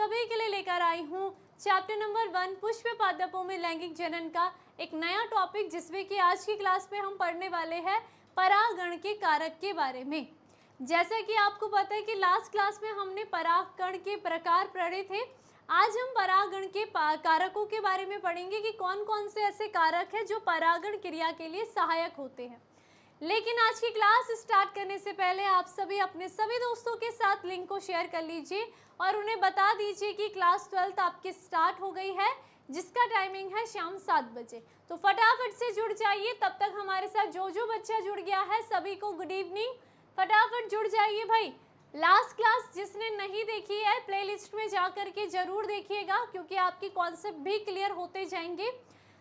सभी के लिए लेकर आई हूँ चैप्टर नंबर 1 पुष्प पादपों में लैंगिक जनन का एक नया टॉपिक, जिसमें कि आज की क्लास में हम पढ़ने वाले हैं परागण के कारक के बारे में। जैसा कि आपको पता है कि लास्ट क्लास में हमने परागकण के प्रकार पढ़े थे। आज हम परागण के कारकों के बारे में पढ़ेंगे कि कौन कौन से ऐसे कारक हैं जो परागण क्रिया के लिए सहायक होते हैं। लेकिन आज की क्लास स्टार्ट करने से पहले आप सभी अपने सभी दोस्तों के साथ लिंक को शेयर कर लीजिए और उन्हें बता दीजिए कि क्लास 12th आपकी स्टार्ट हो गई है, जिसका टाइमिंग है शाम 7 बजे। तो फटाफट से जुड़ जाइए। तब तक हमारे साथ जो बच्चा जुड़ गया है सभी को गुड इवनिंग। फटाफट जुड़ जाइए भाई। लास्ट क्लास जिसने नहीं देखी है प्लेलिस्ट में जा कर के जरूर देखिएगा, क्योंकि आपकी कॉन्सेप्ट भी क्लियर होते जाएंगे।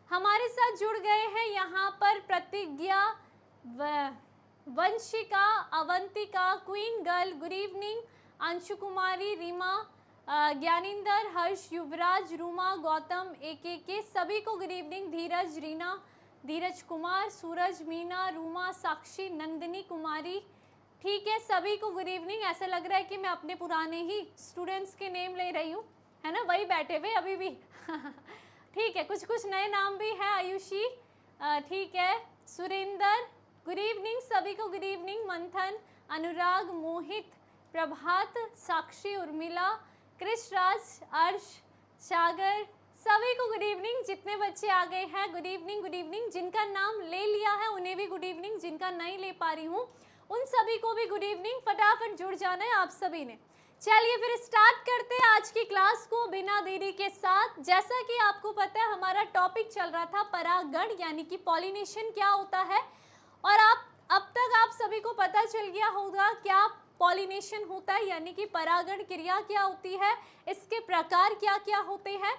हमारे साथ जुड़ गए हैं यहाँ पर Pratigya, Vanshika, Avantika, queen girl, good evening, Anshu Kumari, Reema, Gyaninder, Harsh, Yuvraj, Ruma, Gautam, के सभी को गुड इवनिंग। धीरज, रीना, धीरज कुमार, सूरज, मीना, रूमा, साक्षी, नंदिनी कुमारी, ठीक है, सभी को गुड इवनिंग। ऐसा लग रहा है कि मैं अपने पुराने ही स्टूडेंट्स के नेम ले रही हूँ, है ना, वही बैठे हुए अभी भी ठीक है, कुछ नए नाम भी हैं। आयुषी, ठीक है, सुरेंदर, गुड इवनिंग, सभी को गुड इवनिंग। मंथन, अनुराग, मोहित, प्रभात, साक्षी, उर्मिला, कृष्णराज, अर्श, सागर, सभी को गुड इवनिंग। जितने बच्चे आ गए हैं गुड इवनिंग, गुड इवनिंग। जिनका नाम ले लिया है उन्हें भी गुड इवनिंग, जिनका नहीं ले पा रही हूँ उन सभी को भी गुड इवनिंग। फटाफट जुड़ जाना है आप सभी ने। चलिए फिर स्टार्ट करते हैं आज की क्लास को बिना देरी के साथ। जैसा कि आपको पता है हमारा टॉपिक चल रहा था परागण, यानी कि पॉलिनेशन क्या होता है, और अब तक आप सभी को पता चल गया होगा क्या पॉलिनेशन होता है, यानी कि परागण क्रिया क्या होती है, इसके प्रकार क्या क्या होते हैं।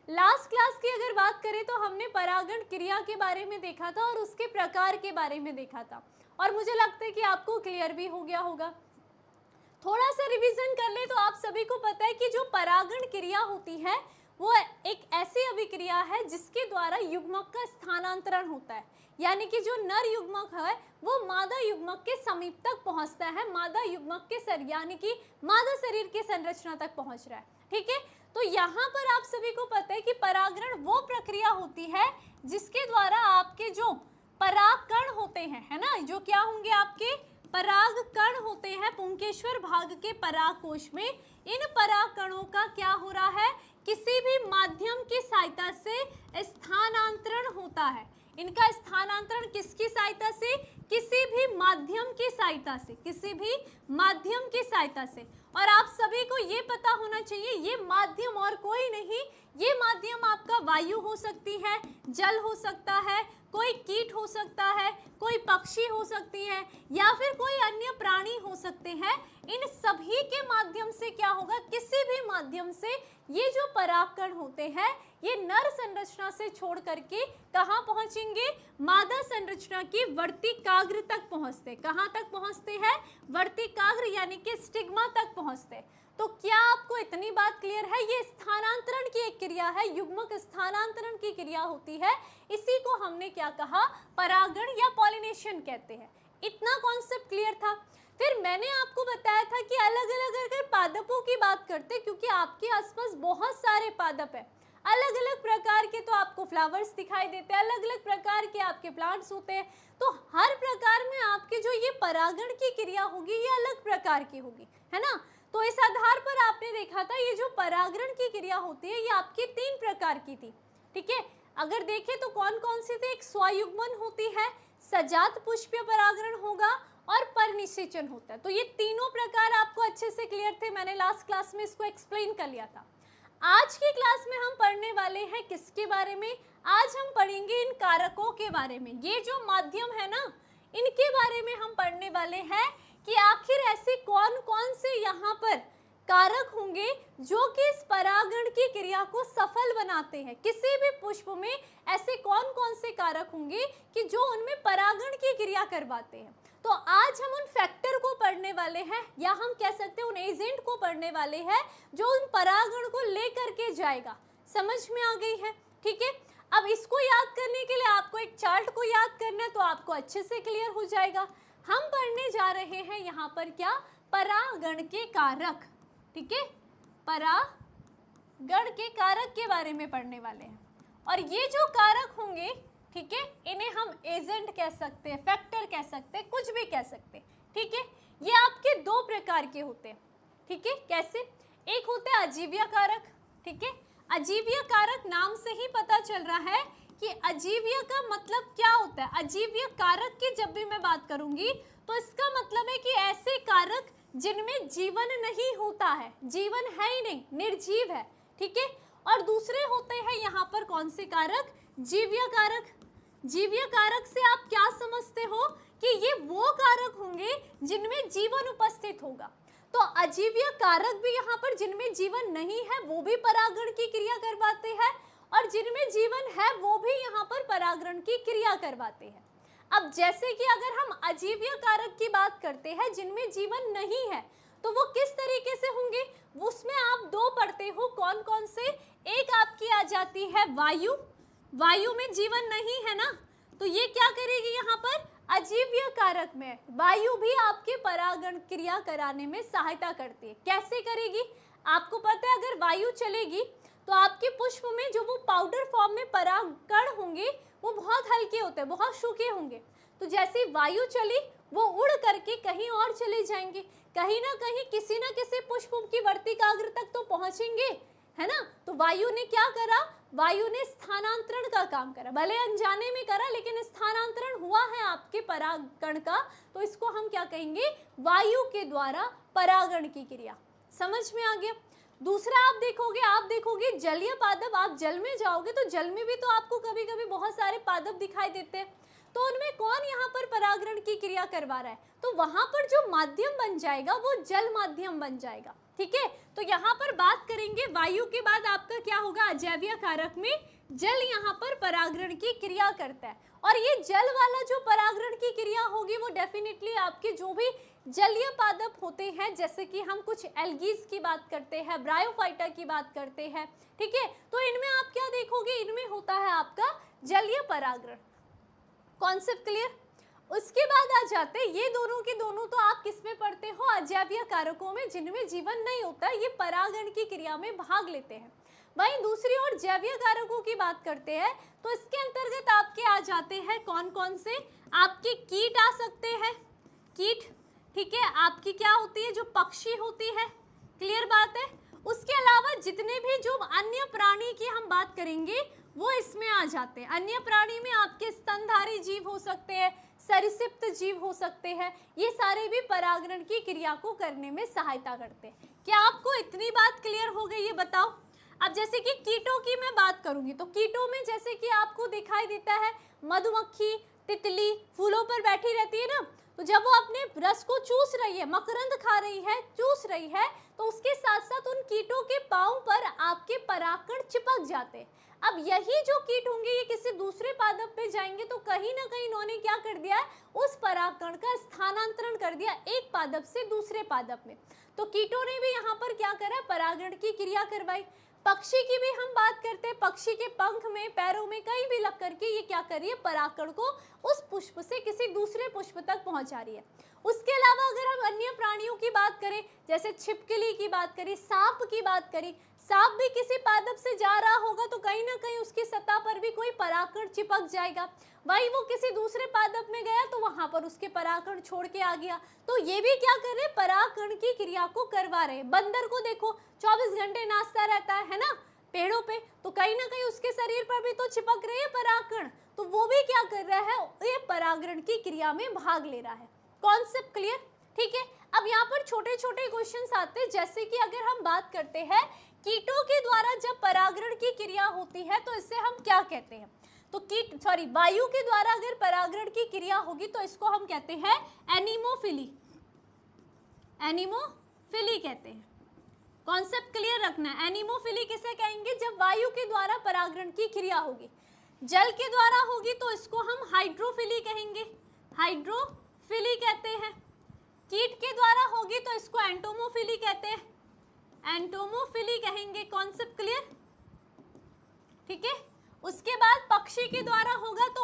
लास्ट क्लास की अगर बात करें तो हमने परागण क्रिया के बारे में देखा था और उसके प्रकार के बारे में देखा था, और मुझे लगता है कि आपको क्लियर भी हो गया होगा। थोड़ा सा रिवीजन कर ले तो आप सभी को पता है कि जो परागण क्रिया होती है वो एक ऐसी अभिक्रिया है जिसके द्वारा युग्मक का स्थानांतरण होता है, यानी कि जो नर युग्मक है वो मादा युग्मक के समीप तक पहुंचता है, मादा युग्मक के यानी कि मादा शरीर के संरचना तक पहुंच रहा है। ठीक है, तो यहाँ पर आप सभी को पता है कि परागण वो प्रक्रिया होती है जिसके द्वारा आपके जो परागकण होते हैं, है ना, जो क्या होंगे आपके परागकण होते हैं पुंकेश्वर भाग के परागकोश में, इन परागकणों का क्या हो रहा है, किसी भी माध्यम की सहायता से स्थानांतरण होता है। इनका स्थानांतरण किसकी सहायता से, किसी भी माध्यम की सहायता से, किसी भी माध्यम की सहायता से। और आप सभी को ये पता होना चाहिए ये माध्यम और कोई नहीं, ये माध्यम आपका वायु हो सकती है, जल हो सकता है, कोई कीट हो सकता है, कोई पक्षी हो सकती है, या फिर कोई अन्य प्राणी हो सकते हैं। इन सभी के माध्यम से क्या होगा, किसी भी माध्यम से ये जो परागकण होते हैं ये नर संरचना से छोड़ करके कहाँ पहुंचेंगे, मादा संरचना की वर्तिकाग्र तक पहुंचते। कहाँ तक पहुंचते हैं, वर्तिकाग्र यानी कि स्टिग्मा तक पहुंचते। तो क्या आपको इतनी बात क्लियर है, ये स्थानांतरण की एक क्रिया है, युग्मक स्थानांतरण की क्रिया होती है, इसी को हमने क्या कहा, परागण या पॉलिनेशन कहते हैं। इतना कॉन्सेप्ट क्लियर था। फिर मैंने आपको बताया था कि अलग अलग अगर पादपों की बात करते, क्योंकि आपके आसपास बहुत सारे पादप है, अलग अलग प्रकार के, तो आपको फ्लावर्स दिखाई देते हैं, अलग अलग प्रकार के आपके प्लांट्स होते हैं, तो हर प्रकार में आपके जो ये परागण की क्रिया होगी ये अलग प्रकार की होगी, है ना। तो इस आधार पर आपने देखा था ये जो परागण की क्रिया होती है ये आपकी 3 प्रकार की थी। ठीक है, अगर देखें तो कौन कौन सी थी, एक स्वयुग्मन होती है, सजात पुष्पीय परागण होगा और परनिषेचन होता है। तो ये तीनों प्रकार आपको अच्छे से क्लियर थे, मैंने लास्ट क्लास में इसको एक्सप्लेन कर लिया था। आज की क्लास में हम पढ़ने वाले हैं किसके बारे में, आज हम पढ़ेंगे इन कारकों के बारे में। ये जो माध्यम है ना इनके बारे में हम पढ़ने वाले हैं कि आखिर ऐसे कौन कौन से यहाँ पर कारक होंगे जो कि इस परागण की क्रिया को सफल बनाते हैं। किसी भी पुष्प में ऐसे कौन कौन से कारक होंगे कि जो उनमें परागण की क्रिया करवाते हैं। तो आज हम उन फैक्टर को पढ़ने वाले हैं, या हम कह सकते हैं उन एजेंट को पढ़ने वाले हैं जो उन परागण को लेकर के जाएगा। समझ में आ गई है, ठीक है। अब इसको याद करने के लिए आपको एक चार्ट को याद करना है, तो आपको अच्छे से क्लियर हो जाएगा। हम पढ़ने जा रहे हैं यहाँ पर क्या, परागण के कारक, ठीक है, परागण गण के कारक के बारे में पढ़ने वाले हैं। और ये जो कारक होंगे, ठीक है, इन्हें हम एजेंट कह सकते हैं, फैक्टर कह सकते हैं, कुछ भी कह सकते हैं, ठीक है। ये आपके दो प्रकार के होते हैं, ठीक है। कैसे? एक होते हैं अजीव्य कारक, ठीक है। अजीव्य कारक नाम से ही पता चल रहा है कि अजीव्य का मतलब क्या होता है। अजीव्य कारक की जब भी मैं बात करूंगी तो इसका मतलब है कि ऐसे कारक जिनमें जीवन नहीं होता है, जीवन है ही नहीं, निर्जीव है, ठीक है। और दूसरे होते हैं यहाँ पर कौन से कारक? जीव्य कारक। जीव्य कारक से आप क्या समझते हो कि ये वो कारक होंगे जिनमें जीवन उपस्थित होगा। तो अजीव्य कारक भी यहाँ पर जिनमें जीवन नहीं है वो भी परागण की क्रिया करवाते हैं, और जिनमें जीवन है वो भी यहाँ पर परागण की क्रिया करवाते हैं। अब जैसे कि अगर हम अजीव्य कारक की बात करते हैं जिनमें जीवन नहीं है, तो वो किस तरीके से होंगे? उसमें आप दो पढ़ते हो, कौन कौन से? एक आपकी आ जाती है वायु। वायु में जीवन नहीं है ना, तो ये क्या करेगी यहाँ पर? अजीव्य कारक में वायु भी आपके परागण क्रिया कराने में सहायता करती है। कैसे करेगी? आपको पता है अगर वायु चलेगी तो आपके पुष्प में जो वो पाउडर फॉर्म में परागकण होंगे वो बहुत हल्के होते हैं, बहुत सूखे होंगे। तो जैसे वायु चली वो उड़ करके कहीं और चले जाएंगे, कहीं ना कहीं किसी न किसी पुष्प की वर्तिकाग्र तक तो पहुंचेंगे, है ना। तो वायु ने क्या करा? वायु ने स्थानांतरण का काम करा, भले अनजाने में करा लेकिन स्थानांतरण हुआ है आपके परागकण का, तो इसको हम क्या कहेंगे? वायु के द्वारा परागण की क्रिया। समझ में आ गया? दूसरा आप देखोगे जलीय पादप। आप जल में जाओगे तो जल में भी तो आपको कभी कभी बहुत सारे पादप दिखाई देते हैं, तो उनमें कौन यहाँ पर परागण की क्रिया करवा रहा है? तो वहां पर जो माध्यम बन जाएगा वो जल माध्यम बन जाएगा, ठीक है। तो यहाँ पर बात करेंगे वायु के बाद आपका क्या होगा? अजैविक कारक में जल यहाँ पर परागण की क्रिया करता है, और ये जल वाला जो परागण की क्रिया होगी वो डेफिनेटली आपके जो भी जलीय पादप होते हैं, जैसे कि हम कुछ एल्गीज की बात करते हैं, ब्रायोफाइटा की बात करते हैं, ठीक है। तो इनमें आप क्या देखोगे? इनमें होता है आपका जलीय परागण। Concept clear? उसके बाद आ जाते हैं ये दोनों के दोनों, तो आप किस में पढ़ते हो? अजैविक कारकों में, जिनमें जीवन नहीं होता, ये परागण की क्रिया में भाग लेते हैं। वहीं दूसरी ओर जैविक कारकों की बात करते हैं तो इसके अंतर्गत आपके आ जाते हैं कौन कौन से? आपके कीट आ सकते हैं, कीट, ठीक है। आपकी क्या होती है? जो पक्षी होती है, क्लियर बात है। उसके अलावा जितने भी जो अन्य प्राणी की हम बात करेंगे वो इसमें आ जाते हैं। अन्य प्राणी में आपके स्तनधारी जीव हो सकते हैं, सरीसृप जीव हो सकते हैं, ये सारे भी परागण की क्रिया को करने में सहायता करते हैं। क्या आपको इतनी बात क्लियर हो गई? ये बताओ। अब जैसे कि कीटों की मैं बात करूंगी तो कीटों में जैसे कि आपको दिखाई देता है मधुमक्खी, तितली फूलों पर बैठी रहती है ना, तो जब वो अपने रस को चूस रही है, मकरंद खा रही है, चूस रही है, तो उसके साथ साथ उन कीटों के पांव पर आपके परागकण चिपक जाते हैं। अब यही जो कीट होंगे ये किसी दूसरे पादप पे जाएंगे तो कहीं ना कहीं इन्होंने क्या कर दिया है? उस परागकण का स्थानांतरण कर दिया एक पादप से दूसरे पादप में। तो कीटों ने भी यहाँ पर क्या करा? परागण की क्रिया करवाई। पक्षी की भी हम बात करते हैं, पक्षी के पंख में, पैरों में कहीं भी लग करके ये क्या कर रही है? परागकण को उस पुष्प से किसी दूसरे पुष्प तक पहुंचा रही है। उसके अलावा अगर हम अन्य प्राणियों की बात करें, जैसे छिपकली की बात करें, सांप की बात करें, सांप भी किसी पादप से जा रहा होगा तो कहीं ना कहीं उसकी सतह पर भी कोई परागकण चिपक जाएगा। वही वो किसी दूसरे पादप में गया तो वहां पर उसके परागकण छोड़ के आ गया। तो ये भी क्या कर रहे? परागकण की क्रिया को करवा रहे। बंदर को देखो 24 घंटे नाचता रहता है ना पेड़ों पे, तो कहीं ना कहीं उसके शरीर पर भी तो चिपक रहे हैं परागकण, तो वो भी क्या कर रहा है? ये परागण की क्रिया में भाग ले रहा है। Concept clear? ठीक है। अब यहाँ पर छोटे छोटे क्वेश्चंस आते हैं, जैसे कि अगर हम बात करते हैं कीटों के द्वारा जब परागण की क्रिया होती है तो इसे हम क्या कहते हैं? तो वायु के द्वारा अगर परागण की क्रिया होगी तो इसको हम कहते हैं एनीमोफिली। एनीमोफिली कहते हैं। कॉन्सेप्ट क्लियर रखना है। एनीमोफिली किसे कहेंगे? जब वायु के द्वारा परागण की क्रिया होगी। जल के द्वारा होगी तो इसको हम हाइड्रोफिली कहेंगे, हाइड्रोफिली कहते हैं। कीट के द्वारा होगी तो इसको एंटोमोफिली कहते हैं, एंटोमोफिली कहेंगे। Concept clear? ठीक है। उसके बाद पक्षी के द्वारा होगा तो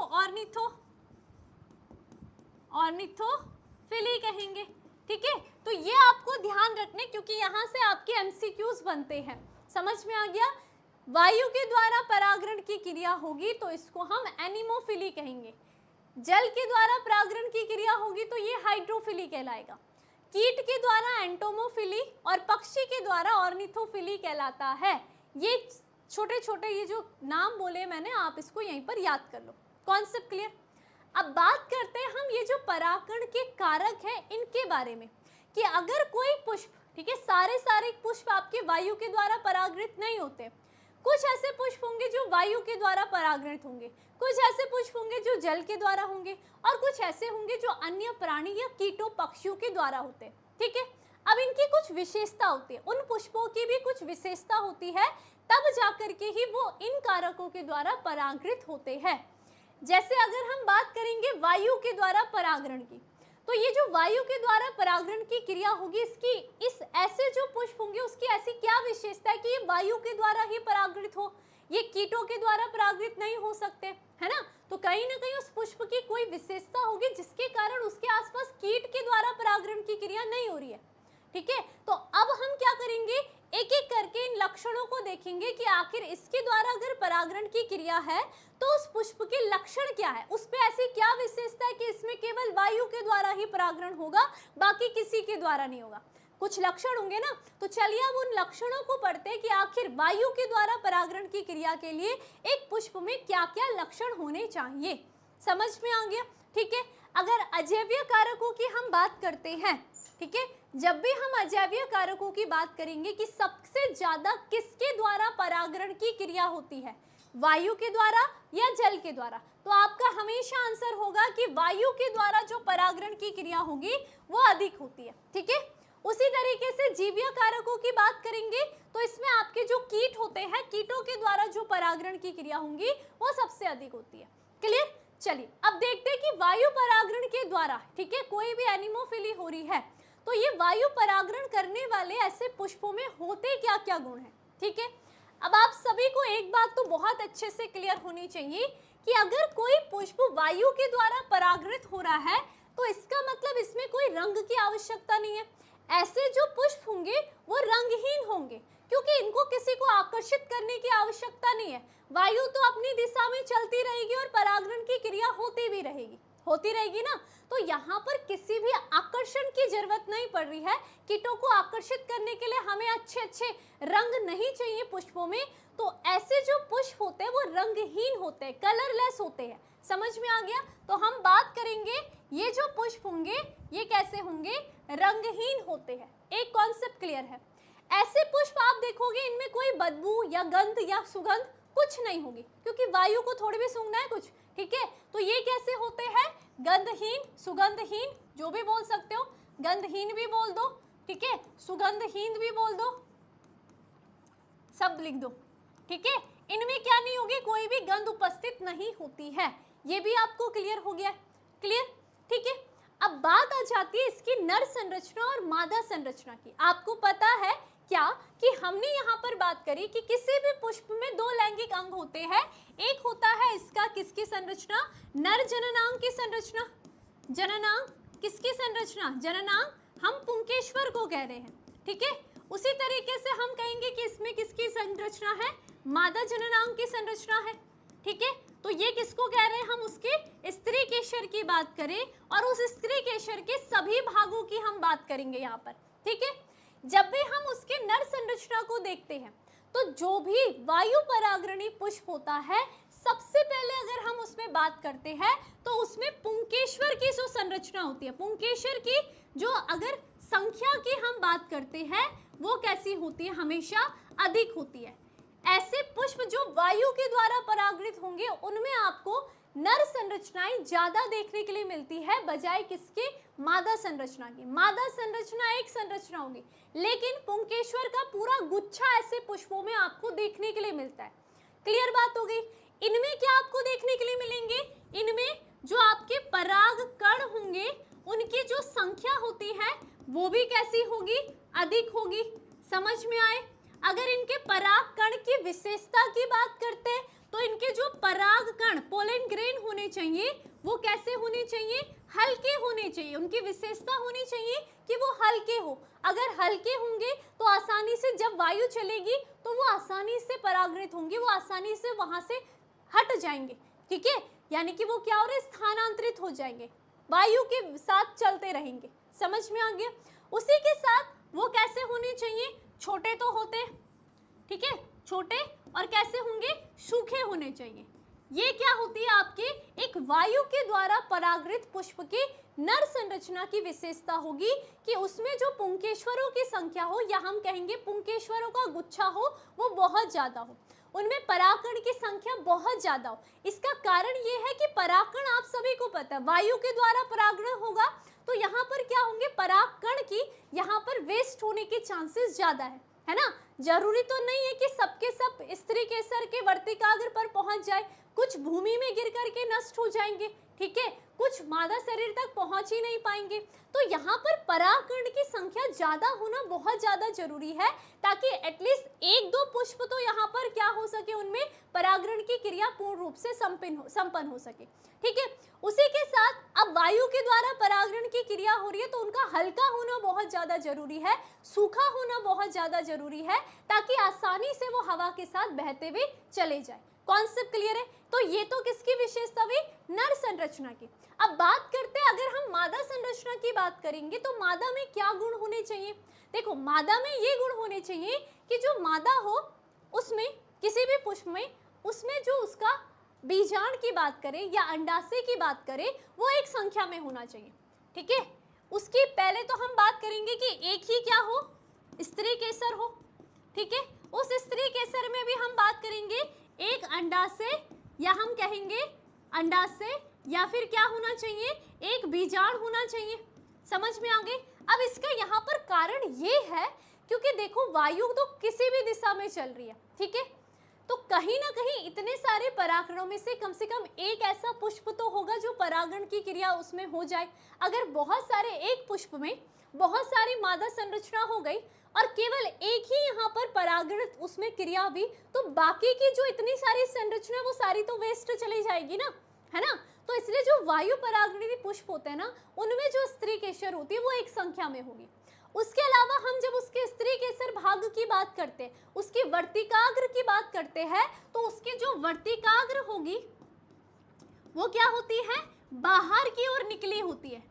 ऑर्निथोफिली कहेंगे। ठीक है। तो ये आपको ध्यान रखने, क्योंकि यहाँ से आपके एमसीक्यूज बनते हैं। समझ में आ गया? वायु के द्वारा परागण की क्रिया होगी तो इसको हम एनिमोफिली कहेंगे। जल के द्वारा परागण की क्रिया होगी तो ये हाइड्रोफिली कहलाएगा। कीट के द्वारा एंटोमोफिली और पक्षी के द्वारा ऑर्निथोफिली कहलाता है। ये छोटे छोटे ये जो नाम बोले मैंने, आप इसको यहीं पर याद कर लो। Concept clear? अब बात करते हैं हम ये जो परागण के कारक हैं इनके बारे में, कि अगर कोई पुष्प, ठीक है, सारे पुष्प आपके वायु के द्वारा परागृत नहीं होते। कुछ ऐसे पुष्प होंगे जो वायु के द्वारा परागृत होंगे, कुछ ऐसे पुष्प होंगे जो जल के द्वारा होंगे, और कुछ ऐसे होंगे जो अन्य प्राणी या कीटों पक्षियों के द्वारा होते हैं। ठीक है, अब इनकी कुछ विशेषता होती है, उन पुष्पों की भी कुछ विशेषता होती है, तब जाकर के ही वो इन कारकों के द्वारा परागृत होते हैं। जैसे अगर हम बात करेंगे वायु के द्वारा परागण की, तो ये जो वायु के द्वारा परागण की क्रिया होगी, इसकी इस ऐसे जो पुष्प होंगे उसकी ऐसी क्या विशेषता है कि ये वायु के द्वारा ही परागृत हो, ये कीटों के द्वारा परागृत नहीं हो सकते, है ना? तो कहीं ना कहीं उस पुष्प की कोई विशेषता होगी जिसके कारण उसके आसपास कीट के द्वारा परागण की क्रिया नहीं हो रही है। ठीक है, तो अब हम क्या करेंगे, एक एक करके इन लक्षणों को देखेंगे कि आखिर इसके द्वारा अगर परागण की क्रिया है तो उस पुष्प के लक्षण क्या है, उस पे ऐसी क्या विशेषता है कि इसमें केवल वायु के द्वारा ही परागण होगा, बाकी किसी के द्वारा नहीं होगा। कुछ लक्षण होंगे ना, तो चलिए अब उन लक्षणों को पढ़ते हैं कि आखिर वायु के द्वारा परागण की क्रिया के लिए एक पुष्प में क्या क्या लक्षण होने चाहिए। समझ में आ गया? ठीक है, अगर अजैवीय कारकों की हम बात करते हैं, ठीक है, जब भी हम अजैवीय कारकों की बात करेंगे कि सबसे ज्यादा किसके द्वारा परागण की क्रिया होती है, वायु के द्वारा या जल के द्वारा, तो आपका हमेशा आंसर होगा कि वायु के द्वारा जो परागण की क्रिया होगी वो अधिक होती है। ठीक है, उसी तरीके से जीवीय कारकों की बात करेंगे तो इसमें आपके जो कीट होते हैं, कीटों के द्वारा जो परागण की क्रिया होंगी वो सबसे अधिक होती है। क्लियर? चलिए अब देखते हैं कि वायु परागण के द्वारा, ठीक है, कोई भी एनिमोफिली हो रही है तो ये वायु परागण करने वाले ऐसे पुष्पों में होते क्या क्या गुण हैं। ठीक है, अब आप सभी को एक बात तो बहुत अच्छे से क्लियर होनी चाहिए कि अगर कोई पुष्प वायु के द्वारा परागृत हो रहा है तो इसका मतलब इसमें कोई रंग की आवश्यकता नहीं है। ऐसे जो पुष्प होंगे वो रंगहीन होंगे, क्योंकि इनको किसी को आकर्षित करने की आवश्यकता नहीं है। वायु तो अपनी दिशा में चलती रहेगी और परागण की क्रिया होती रहेगी ना, तो यहाँ पर किसी भी आकर्षण की जरूरत नहीं पड़ रही है। कीटों को आकर्षित करने के लिए हमें अच्छे रंग नहीं चाहिए पुष्पों में, तो ऐसे जो पुष्प होते हैं वो रंगहीन होते हैं, कलरलेस होते हैं। समझ में आ गया? तो हम बात करेंगे ये जो पुष्प होंगे ये कैसे होंगे, रंगहीन होते हैं। एक कॉन्सेप्ट क्लियर है? ऐसे पुष्प आप देखोगे इनमें कोई बदबू या गंध या सुगंध कुछ नहीं होगी, क्योंकि वायु को थोड़ी भी सूंघना है कुछ। ठीक है, तो ये कैसे होते हैं, गंधहीन, सुगंधहीन, जो भी बोल सकते हो, गंधहीन भी बोल दो, ठीक है, सुगंधहीन भी बोल दो, सब लिख दो। ठीक है, इनमें क्या नहीं होगी, कोई भी गंध उपस्थित नहीं होती है। ये भी आपको क्लियर हो गया? क्लियर? ठीक है, अब बात आ जाती है इसकी नर संरचना और मादा संरचना की। आपको पता है क्या कि हमने यहाँ पर बात करी कि किसी भी पुष्प में दो लैंगिक अंग होते हैं। एक होता है इसका किसकी संरचना, नर जननांग की संरचना। जननांग किसकी संरचना, जननांग हम पुंकेश्वर को कह रहे हैं। ठीक है, उसी तरीके से हम कहेंगे कि इसमें किसकी संरचना है, मादा जननांग की संरचना है। ठीक है, तो ये किसको कह रहे हैं हम, उसके स्त्री केशर की बात करें और उस स्त्री केशर के सभी भागों की हम बात करेंगे यहाँ पर। ठीक है, जब भी हम उसके नर संरचना को देखते हैं तो जो भी वायु परागणी पुष्प होता है, सबसे पहले अगर हम उसमें बात करते हैं तो उसमें पुंकेश्वर की जो संरचना होती है, पुंकेश्वर की जो अगर संख्या की हम बात करते हैं वो कैसी होती है, हमेशा अधिक होती है। ऐसे पुष्प जो वायु के द्वारा परागृत होंगे उनमें आपको नर संरचनाएं ज्यादा देखने के लिए मिलती है बजाय किसके, मादा संरचना की। मादा संरचना एक संरचना होगी, लेकिन पुंकेश्वर का पूरा गुच्छा ऐसे पुष्पों में आपको देखने के लिए मिलता है। क्लियर बात हो गई? इनमें क्या आपको देखने के लिए मिलेंगे, इनमें जो आपके पराग कण होंगे उनकी जो संख्या होती है वो भी कैसी होगी, अधिक होगी। समझ में आए? अगर इनके पराग कण की विशेषता की बात करते हैं तो इनके जो पराग कण, पोलन ग्रेन होने चाहिए वो कैसे होने चाहिए, हल्के होने चाहिए। उनकी विशेषता होनी चाहिए कि वो हल्के हो। अगर हल्के होंगे तो आसानी से जब वायु चलेगी तो वो आसानी से परागृत होंगे, वो आसानी से वहां से हट जाएंगे, ठीक है, यानी कि वो क्या हो रहे, स्थानांतरित हो जाएंगे, वायु के साथ चलते रहेंगे। समझ में आ गया। उसी के साथ वो कैसे होने चाहिए, छोटे तो होते, ठीक है, छोटे, और कैसे होंगे, सूखे होने चाहिए। ये क्या होती है आपके, एक वायु के द्वारा परागृत पुष्प की नर संरचना की विशेषता होगी कि उसमें जो पुंकेश्वरों की संख्या हो, या हम कहेंगे पुंकेश्वरों का गुच्छा हो, वो बहुत ज्यादा हो, उनमें परागकण की संख्या बहुत ज्यादा हो। इसका कारण ये है कि परागकण आप सभी को पता है वायु के द्वारा परागण होगा, तो यहाँ पर क्या होंगे, परागकण की यहाँ पर वेस्ट होने के चांसेस ज्यादा है ना। जरूरी तो नहीं है कि सबके सब स्त्री केसर के वर्तिकाग्र पर पहुंच जाए, कुछ भूमि में गिर करके नष्ट हो जाएंगे, ठीक है, कुछ मादा शरीर तक पहुंच ही नहीं पाएंगे। तो यहाँ पर परागकण की संख्या ज्यादा होना बहुत ज्यादा जरूरी है, ताकि एटलीस्ट एक दो पुष्प तो यहाँ पर क्या हो सके, उनमें परागण की क्रिया पूर्ण रूप से संपन्न हो सके, ठीक है। उसी के साथ अब वायु के द्वारा परागण की क्रिया हो रही है, तो उनका हल्का होना बहुत ज्यादा जरूरी है, सूखा होना बहुत ज्यादा जरूरी है, ताकि आसानी से वो हवा के साथ बहते हुए चले जाए। कॉन्सेप्ट क्लियर है। तो ये तो किसकी विशेषता हुई, नर संरचना की। अब बात करते हैं, अगर हम मादा संरचना की बात करेंगे तो मादा में क्या गुण होने चाहिए। देखो मादा में ये गुण होने चाहिए कि जो मादा हो उसमें किसी भी पुष्प में, उसमें जो उसका बीजांड की बात करें या अंडाशय की बात करें, वो एक संख्या में होना चाहिए, ठीक है। उसकी पहले तो हम बात करेंगे कि एक ही क्या हो, स्त्री केसर हो, ठीक है। उस स्त्री केसर में भी हम बात करेंगे एक अंडाशय, या हम कहेंगे अंडाशय, या फिर क्या होना चाहिए, एक बीजांड होना चाहिए। समझ में आ गई। अब इसका यहाँ पर कारण ये है क्योंकि देखो वायु तो किसी भी दिशा में चल रही है, ठीक है, तो कहीं ना कहीं इतने सारे परागणों में से कम एक ऐसा पुष्प तो होगा जो परागण की क्रिया उसमें हो जाए। अगर बहुत सारे, एक पुष्प में बहुत सारी मादा संरचना हो गई और केवल एक ही यहाँ पर परागण उसमें क्रिया हुई, तो बाकी की जो इतनी सारी संरचना वो सारी तो वेस्ट चली जाएगी ना, है ना। तो इसलिए जो वायु परागणी पुष्प होते हैं ना, उनमें जो स्त्री केसर होती है वो एक संख्या में होगी। उसके अलावा हम जब उसके स्त्री केसर भाग की बात करते हैं, उसकी वर्तिकाग्र की बात करते हैं, तो उसकी जो वर्तिकाग्र होगी वो क्या होती है, बाहर की ओर निकली होती है,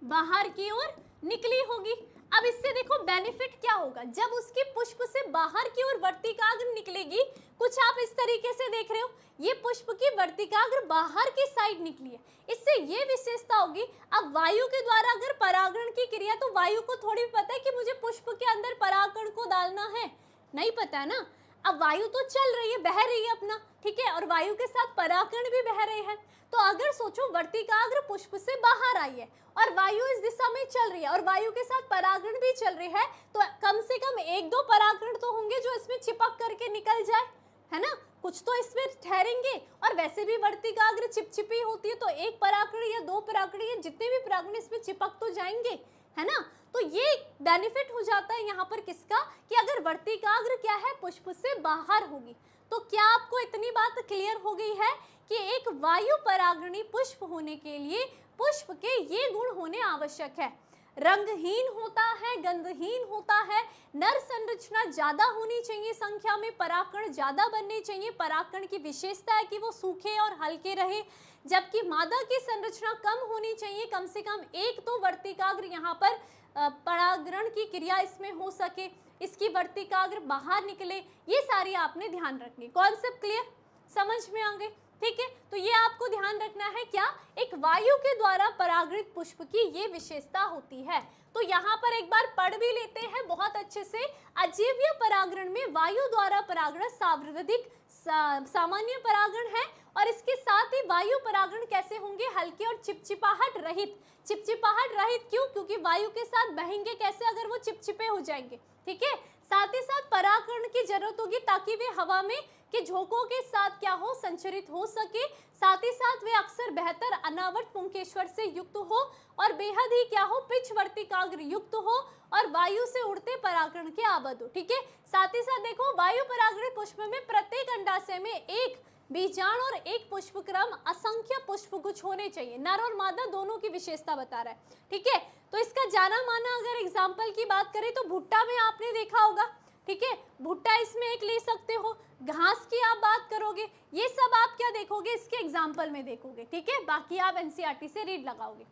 बाहर की ओर निकली होगी। अब इससे देखो बेनिफिट क्या होगा, जब उसकी पुष्प से बाहर की ओर वर्तिकाग्र निकलेगी, कुछ आप इस तरीके से देख रहे हो, ये पुष्प की वर्तिकाग्र बाहर की साइड निकली है, इससे ये विशेषता होगी। अब वायु के द्वारा अगर परागण की क्रिया, तो वायु को थोड़ी पता है कि मुझे पुष्प के अंदर परागण को डालना है, नहीं पता है ना। अब वायु तो चल रही है, बह रही है अपना, ठीक है, और वायु के साथ परागण भी बह रहे हैं। तो अगर सोचो वर्तिकाग्र पुष्प से बाहर आई है और वायु इस दिशा में चल रही है और वायु के साथ परागण भी चल रही है, तो कम से कम एक दो परागण तो होंगे जो इसमें चिपक करके निकल जाए, है ना, कुछ तो इसमें ठहरेंगे। और वैसे भी वर्तिकाग्र चिपचिपी होती है, तो एक परागण या दो परागण या जितने भी परागण इसमें चिपक तो जाएंगे, है ना। तो ये बेनिफिट हो जाता है यहाँ पर किसका, कि अगर वर्तिकाग्र क्या है, पुष्प से बाहर होगी। तो क्या आपको इतनी बात क्लियर हो गई है कि एक वायु परागणी पुष्प होने के लिए पुष्प के ये गुण होने आवश्यक है। रंगहीन होता है, गंधहीन होता है, नर संरचना ज्यादा होनी चाहिए संख्या में, परागकण ज्यादा बनने चाहिए, परागकण की विशेषता है कि वो सूखे और हल्के रहे, जबकि मादा की संरचना कम होनी चाहिए, कम से कम एक तो वर्तिकाग्र यहाँ पर परागण की क्रिया इसमें हो सके, इसकी वर्तिकाग्र बाहर निकले, ये सारी आपने ध्यान रखनी। कॉन्सेप्ट क्लियर, समझ में आ गए, ठीक है। तो ये आपको ध्यान रखना है, क्या, एक वायु के द्वारा परागृत पुष्प की ये विशेषता होती है। तो यहाँ पर एक बार पढ़ भी लेते हैं बहुत अच्छे से। अजीव्य परागण में वायु द्वारा परागण सर्वाधिक सामान्य परागण है, और इसके साथ ही वायु परागण कैसे होंगे, हल्के और चिपचिपाहट रहित। चिपचिपाहट रहित क्यों, क्योंकि वायु के साथ बहेंगे कैसे, अगर वो चिपचिपे हो जाएंगे, ठीक है। साथ ही साथ परागण की जरूरत होगी ताकि वे हवा में के झोंकों के साथ क्या हो, संचरित हो सके। साथ ही साथ वे अक्सर बेहतर अनावर्त पुंकेश्वर से युक्त हो और बेहद ही क्या हो, पिच वर्तिकाग्र युक्त हो और वायु से उड़ते परागण के आबद्ध हो, ठीक है। साथ ही साथ देखो वायु परागण पुष्प में प्रत्येक अंडाशय में एक बीजांड और एक पुष्पक्रम असंख्य पुष्पगुच्छ होने चाहिए। नर और मादा दोनों की विशेषता बता रहा है, ठीक है। तो इसका जाना माना अगर एग्जाम्पल की बात करें तो भुट्टा में आपने देखा होगा, ठीक है, भुट्टा इसमें एक ले सकते हो। घास की आप बात करोगे, ये सब आप क्या देखोगे, इसके एग्जाम्पल में देखोगे, ठीक है, बाकी आप एनसीईआरटी से रीड लगाओगे।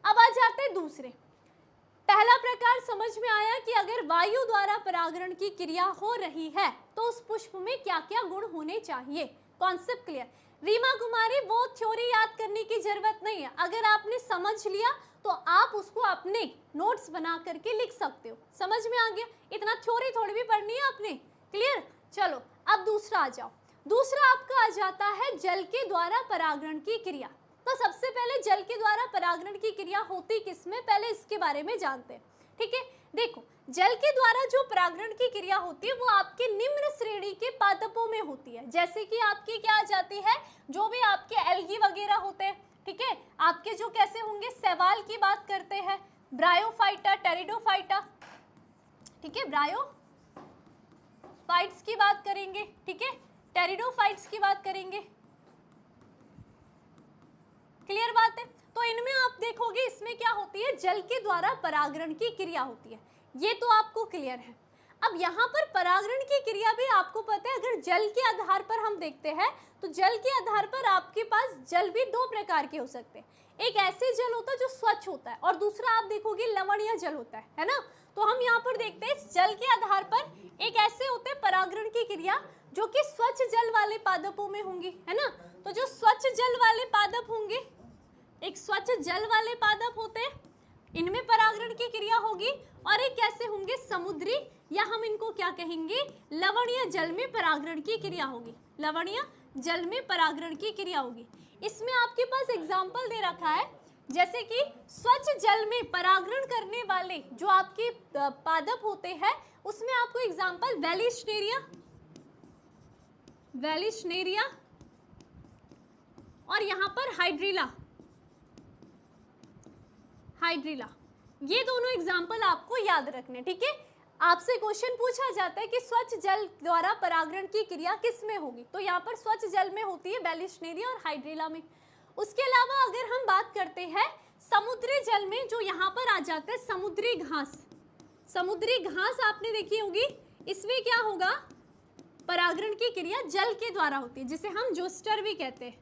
अब आ जाते हैं दूसरे। पहला प्रकार समझ में आया कि अगर वायु द्वारा परागण की क्रिया हो रही है तो उस पुष्प में क्या क्या गुण होने चाहिए, कॉन्सेप्ट क्लियर। रीमा कुमारी, वो थ्योरी याद करने की जरूरत नहीं है, अगर आपने समझ लिया तो आप उसको अपने नोट्स बना करके लिख सकते हो। समझ में आ गया, इतना थ्योरी थोड़ी भी पढ़नी है आपने, क्लियर। चलो अब दूसरा आ जाओ। दूसरा आपका आ जाता है जल के द्वारा परागण की क्रिया। तो सबसे पहले जल के द्वारा परागण की क्रिया होती किसमें, पहले इसके बारे में जानते हैं, ठीक है। देखो, जल के द्वारा जो परागण की क्रिया होती है वो आपके निम्न श्रेणी के पादपों में होती है। जैसे कि आपकी क्या आ जाती है, जो भी आपके एल्गी वगैरह होते हैं, ठीक है, आपके जो कैसे होंगे, शैवाल की बात करते हैं, ब्रायोफाइटा, टेरिडोफाइटा, ठीक है, ब्रायोफाइट्स की बात करेंगे, ठीक है, टेरिडोफाइट्स की बात करेंगे, क्लियर बात है। तो इनमें आप देखोगे इसमें क्या होती है, जल के द्वारा परागण की क्रिया होती है, ये तो आपको क्लियर है। अब यहाँ पर परागण की क्रिया भी आपको पता है, अगर जल के आधार पर हम देखते हैं तो जल के आधार पर आपके पास जल भी दो प्रकार के हो सकते हैं। एक ऐसे जल होता है जो स्वच्छ होता है और दूसरा आप देखोगे लवणीय जल होता है ना। तो हम यहाँ पर देखते हैं जल के आधार पर एक ऐसे होते हैं परागण की क्रिया जो कि स्वच्छ जल वाले पादपों में होंगी, है ना। तो जो स्वच्छ जल वाले पादप होंगे, एक स्वच्छ जल वाले पादप होते हैं, इनमें परागण की क्रिया होगी, और एक कैसे होंगे, समुद्री, या हम इनको क्या कहेंगे, लवणीय जल में परागण की क्रिया होगी, लवणीय जल में परागण की क्रिया होगी। इसमें आपके पास एग्जाम्पल दे रखा है, जैसे कि स्वच्छ जल में परागण करने वाले जो आपके पादप होते हैं उसमें आपको एग्जाम्पल वेलिशनेरिया और यहाँ पर हाइड्रिला, ये दोनों एग्जाम्पल आपको याद रखने, ठीक है। आपसे क्वेश्चन पूछा जाता है कि स्वच्छ जल द्वारा परागण की क्रिया किस में होगी, तो यहाँ पर स्वच्छ जल में होती है, वेलिशनेरिया और हाइड्रिला में। उसके अलावा अगर हम बात करते हैं समुद्री जल में, जो यहाँ पर आ जाता है समुद्री घास, समुद्री घास आपने देखी होगी, इसमें क्या होगा, परागण की क्रिया जल के द्वारा होती है, जिसे हम जोस्टर भी कहते हैं,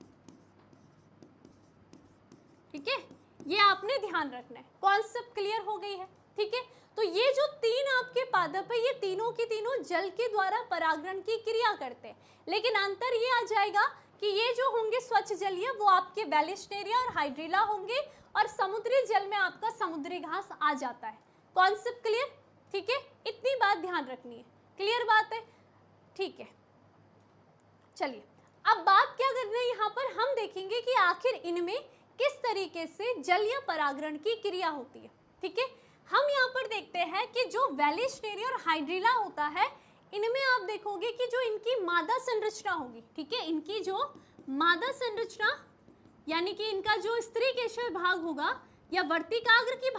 ठीक है। ये आपने ध्यान रखना है, कॉन्सेप्ट क्लियर हो गई है, ठीक है। तो ये जो तीन आपके पादप है, ये तीनों की तीनों जल के द्वारा परागण की क्रिया करते हैं, लेकिन अंतर ये आ जाएगा कि ये जो होंगे स्वच्छ जलीय वो आपके वेलिशनेरिया और हाइड्रिला होंगे, और समुद्री जल में आपका समुद्री घास आ जाता है। कॉन्सेप्ट क्लियर, ठीक है, इतनी बात ध्यान रखनी है, क्लियर बात है, ठीक है। चलिए अब बात क्या करनी है, यहाँ पर हम देखेंगे कि आखिर इनमें किस तरीके से जलीय परागण की क्रिया होती है, ठीक है। हम यहाँ पर देखते हैं कि जो वेलिशनेरिया और हाइड्रिला होता है, इनमें आप देखोगे कि जो इनकी मादा संरचना होगी, ठीक है, इनकी जो मादा संरचना यानी कि इनका जो स्त्री केशर भाग होगा, या वर्तिकाग्र की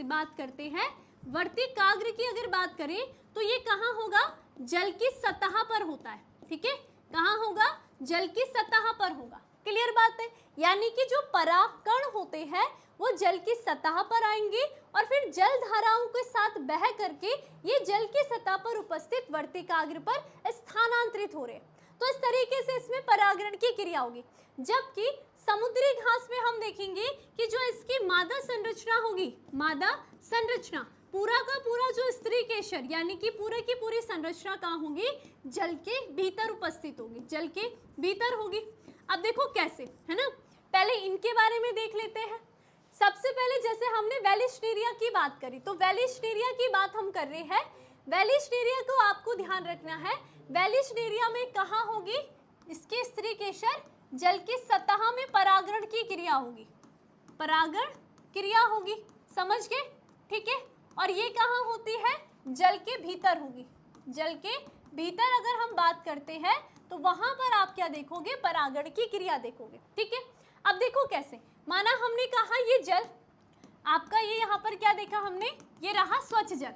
बात करते हैं, वर्तिकाग्र की अगर बात करें तो ये कहाँ होगा, जल की सतह पर होता है, ठीक है, कहाँ होगा, जल की सतह पर होगा, क्लियर बात है। यानी कि जो परागकण होते हैं वो जल की सतह पर आएंगे और फिर जल धाराओं के साथ बह करके ये जल की सतह पर उपस्थित वर्तिकाग्र पर स्थानांतरित हो रहे हैं। तो इस तरीके से इसमें परागण की क्रिया होगी। जबकि समुद्री घास में हम देखेंगे कि जो इसकी मादा संरचना होगी, मादा संरचना पूरा का पूरा जो स्त्री केशर यानी कि पूरे की पूरी संरचना कहाँ होगी, जल के भीतर उपस्थित होगी, जल के भीतर होगी। अब देखो कैसे, है ना, पहले इनके बारे में देख लेते हैं। सबसे पहले जैसे हमने वेलिशनेरिया की बात करी, तो वेलिशनेरिया की बात हम कर रहे हैं। वेलिशनेरिया को आपको ध्यान रखना है, वेलिशनेरिया में कहाँ होगी, इसके स्त्री केशर जल की सतह में परागण की क्रिया होगी, परागण क्रिया होगी, समझ गए, ठीक है। और ये कहाँ होती है, जल के भीतर होगी, जल के भीतर अगर हम बात करते हैं तो वहां पर आप क्या देखोगे, परागण की क्रिया देखोगे, ठीक है। अब देखो कैसे, माना हमने कहा ये जल आपका, ये यहाँ पर क्या देखा हमने, ये रहा स्वच्छ जल,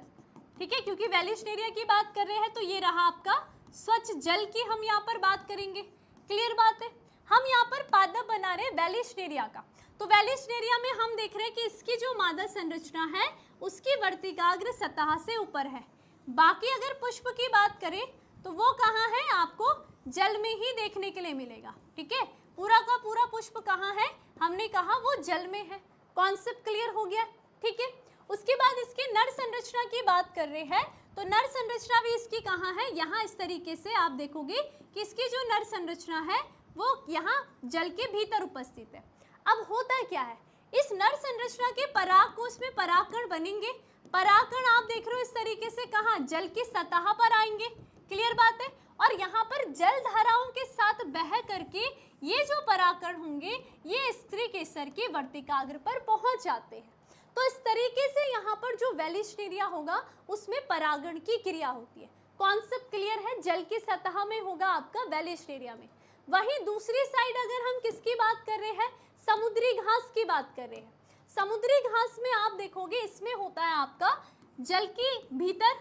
ठीक है, क्योंकि वेलिशनेरिया की बात कर रहे हैं तो ये रहा आपका स्वच्छ जल की हम यहाँ पर बात करेंगे, क्लियर बात है। हम यहाँ पर पादप बना रहे हैं वेलिस्नेरिया का। तो वेलिस्नेरिया में हम देख रहे हैं कि इसकी जो मादा संरचना है उसकी वर्तिकाग्र सतह से ऊपर है। बाकी अगर पुष्प की बात करें तो वो कहाँ है, आपको जल में ही देखने के लिए मिलेगा। ठीक है, पूरा का पूरा पुष्प कहाँ है, हमने कहा वो जल में है। कॉन्सेप्ट क्लियर हो गया। ठीक है, उसके बाद इसकी नर संरचना की बात कर रहे हैं तो नर संरचना भी इसकी कहाँ है, यहाँ इस तरीके से आप देखोगे कि इसकी जो नर संरचना है वो यहाँ जल के भीतर उपस्थित है। अब होता क्या है, इस नर संरचना के परागकोश में परागकण बनेंगे। परागकण आप देख रहे हो इस तरीके से कहाँ, जल की सतह पर आएंगे। क्लियर बात है। और यहाँ पर जल धाराओं के साथ बह करके ये जो परागकण होंगे ये स्त्री केसर के वर्तिकाग्र पर पहुंच जाते हैं। तो इस तरीके से यहाँ पर जो वेलिस्नेरिया होगा उसमें परागण की क्रिया होती है। कॉन्सेप्ट क्लियर है, जल की सतह में होगा आपका वेलिस्नेरिया में। वहीं दूसरी साइड अगर हम किसकी बात कर रहे हैं, समुद्री घास की बात कर रहे हैं। समुद्री घास में आप देखोगे इसमें होता है आपका जल के भीतर।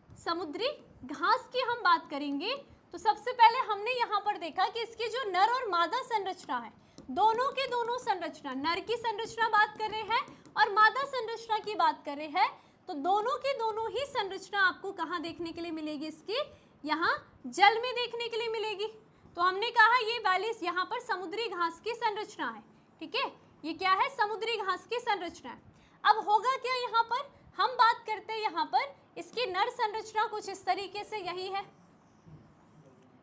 समुद्री घास की हम बात करेंगे तो सबसे पहले हमने यहाँ पर देखा कि इसकी जो नर और मादा संरचना है, दोनों के दोनों संरचना, नर की संरचना बात कर रहे हैं और मादा संरचना की बात कर रहे हैं, तो दोनों के दोनों ही संरचना आपको कहाँ देखने के लिए मिलेगी, इसकी यहाँ जल में देखने के लिए मिलेगी। तो हमने कहा ये वैलिस यहाँ पर समुद्री घास की संरचना है। ठीक है, ये क्या है, समुद्री घास की संरचना है। अब होगा क्या, यहाँ पर हम बात करते हैं, यहाँ पर इसकी नर संरचना कुछ इस तरीके से यही है।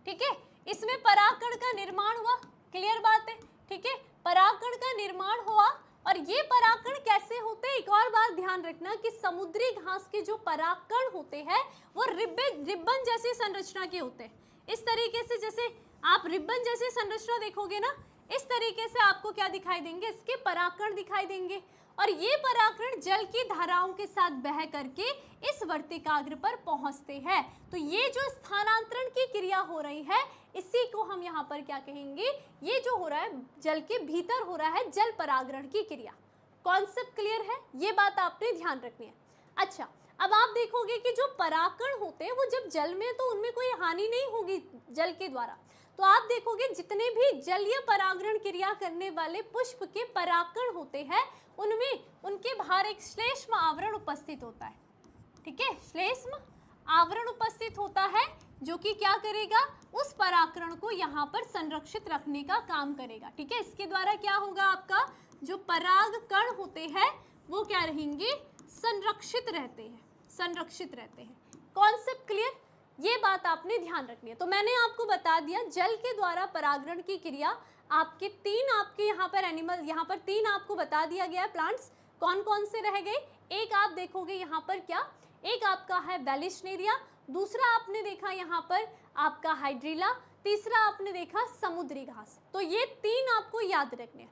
ठीक है, इसमें परागकण का निर्माण हुआ। क्लियर बात है। ठीक है, परागकण का निर्माण हुआ और ये परागकण कैसे होते हैं, एक और बात ध्यान रखना कि समुद्री घास के जो परागकण होते हैं वो रिबन जैसी संरचना के होते हैं। इस तरीके से जैसे आप रिबन जैसी संरचना देखोगे ना, इस तरीके से आपको क्या दिखाई देंगे, इसके परागकण दिखाई देंगे और ये परागकण जल की धाराओं के साथ बह करके इस वर्तिकाग्र पर पहुंचते हैं। तो ये जो स्थानांतरण की क्रिया हो रही है इसी को हम यहाँ पर क्या कहेंगे, ये जो हो रहा है जल के भीतर हो रहा है जल परागरण की क्रिया। कॉन्सेप्ट क्लियर है, ये बात आपने ध्यान रखनी है। अच्छा, अब आप देखोगे कि जो परागकण होते हैं वो जब जल में, तो उनमें कोई हानि नहीं होगी जल के द्वारा। तो आप देखोगे जितने भी जलीय परागण क्रिया करने वाले पुष्प के परागकण होते हैं उनमें उनके बाहर एक श्लेष्म आवरण उपस्थित होता है। ठीक है, श्लेष्म आवरण उपस्थित होता है जो कि क्या करेगा, उस परागकण को यहाँ पर संरक्षित रखने का काम करेगा। ठीक है, इसके द्वारा क्या होगा, आपका जो परागकण होते हैं वो क्या रहेंगे, संरक्षित रहते हैं, संरक्षित रहते हैं। कॉन्सेप्ट क्लियर, ये बात आपने ध्यान रखनी है। तो मैंने आपको बता दिया जल के द्वारा परागण की क्रिया, आपके तीन आपके यहाँ पर एनिमल, यहाँ पर तीन आपको बता दिया गया है प्लांट्स। कौन कौन से रह गए, एक आप देखोगे यहाँ पर क्या, एक आपका है वेलिस्नेरिया, दूसरा आपने देखा यहाँ पर आपका हाइड्रिला, तीसरा आपने देखा समुद्री घास। तो ये तीन आपको याद रखने हैं।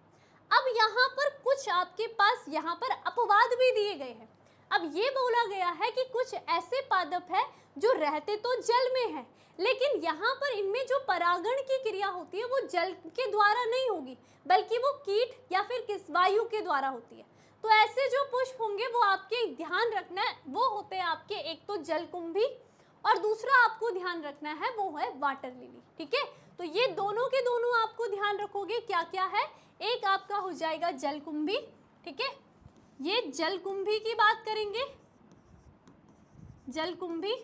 अब यहाँ पर कुछ आपके पास यहाँ पर अपवाद भी दिए गए हैं। अब ये बोला गया है कि कुछ ऐसे पादप है जो रहते तो जल में है, लेकिन यहाँ पर इनमें जो परागण की क्रिया होती है वो जल के द्वारा नहीं होगी, बल्कि वो कीट या फिर किस वायु के द्वारा होती है। तो ऐसे जो पुष्प होंगे वो आपके ध्यान रखना है, वो होते हैं आपके एक तो जलकुंभी और दूसरा आपको ध्यान रखना है वो है वाटर लिली। ठीक है, तो ये दोनों के दोनों आपको ध्यान रखोगे क्या क्या है, एक आपका हो जाएगा जलकुंभी। ठीक है, ये जलकुंभी की बात करेंगे, जलकुंभी।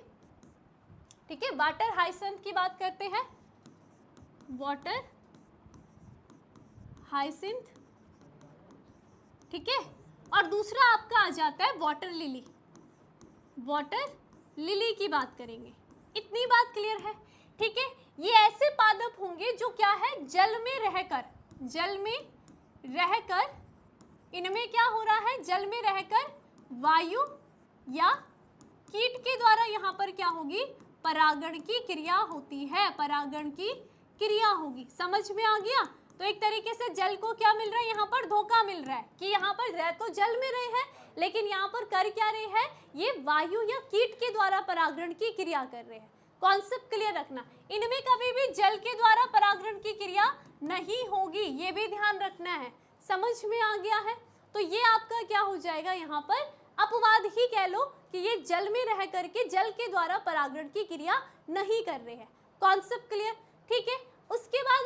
ठीक है, वाटर हाइसिंथ की बात करते हैं, वाटर हाइसिंथ। ठीक है, और दूसरा आपका आ जाता है वाटर लिली, वाटर लिली की बात करेंगे। इतनी बात क्लियर है। ठीक है, ये ऐसे पादप होंगे जो क्या है, जल में रहकर, जल में रहकर, इनमें क्या हो रहा है, जल में रहकर वायु या कीट के द्वारा यहाँ पर क्या होगी, परागण की क्रिया होती है, परागण की क्रिया होगी। समझ में आ गया। तो एक तरीके से जल को क्या मिल रहा है, यहाँ पर धोखा मिल रहा है कि यहाँ पर रह तो जल में रहे हैं लेकिन यहाँ पर कर क्या रहे हैं, ये वायु या कीट के द्वारा परागण की क्रिया कर रहे हैं। कॉन्सेप्ट क्लियर रखना, इनमें कभी भी जल के द्वारा परागण की क्रिया नहीं होगी, ये भी ध्यान रखना है। समझ में आ गया है। तो ये आपका क्या हो जाएगा, यहाँ पर अपवाद ही कह लो कि ये जल में रह करके जल के द्वारा परागण की क्रिया नहीं कर रहे हैं। Concept clear. ठीक है, उसके बाद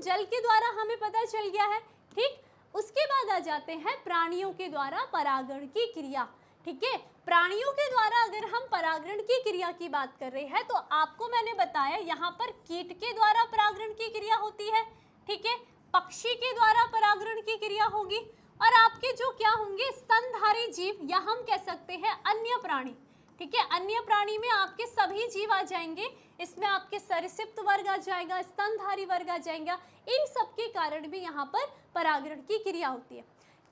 जल के द्वारा हमें पता चल गया है। ठीक, उसके बाद आ जाते हैं प्राणियों के द्वारा परागण की क्रिया। ठीक है, प्राणियों के द्वारा अगर हम परागण की क्रिया की बात कर रहे हैं तो आपको मैंने बताया यहाँ पर कीट के द्वारा परागण की क्रिया होती है। ठीक है, पक्षी के द्वारा परागण की क्रिया होगी, और आपके जो क्या होंगे स्तनधारी जीव, या हम कह सकते हैं अन्य प्राणी। ठीक है, अन्य प्राणी में आपके सभी जीव आ जाएंगे, इसमें आपके सरीसृप वर्ग आ जाएगा, स्तनधारी वर्ग आ जाएगा, इन सब के कारण भी यहाँ पर परागण की क्रिया होती है।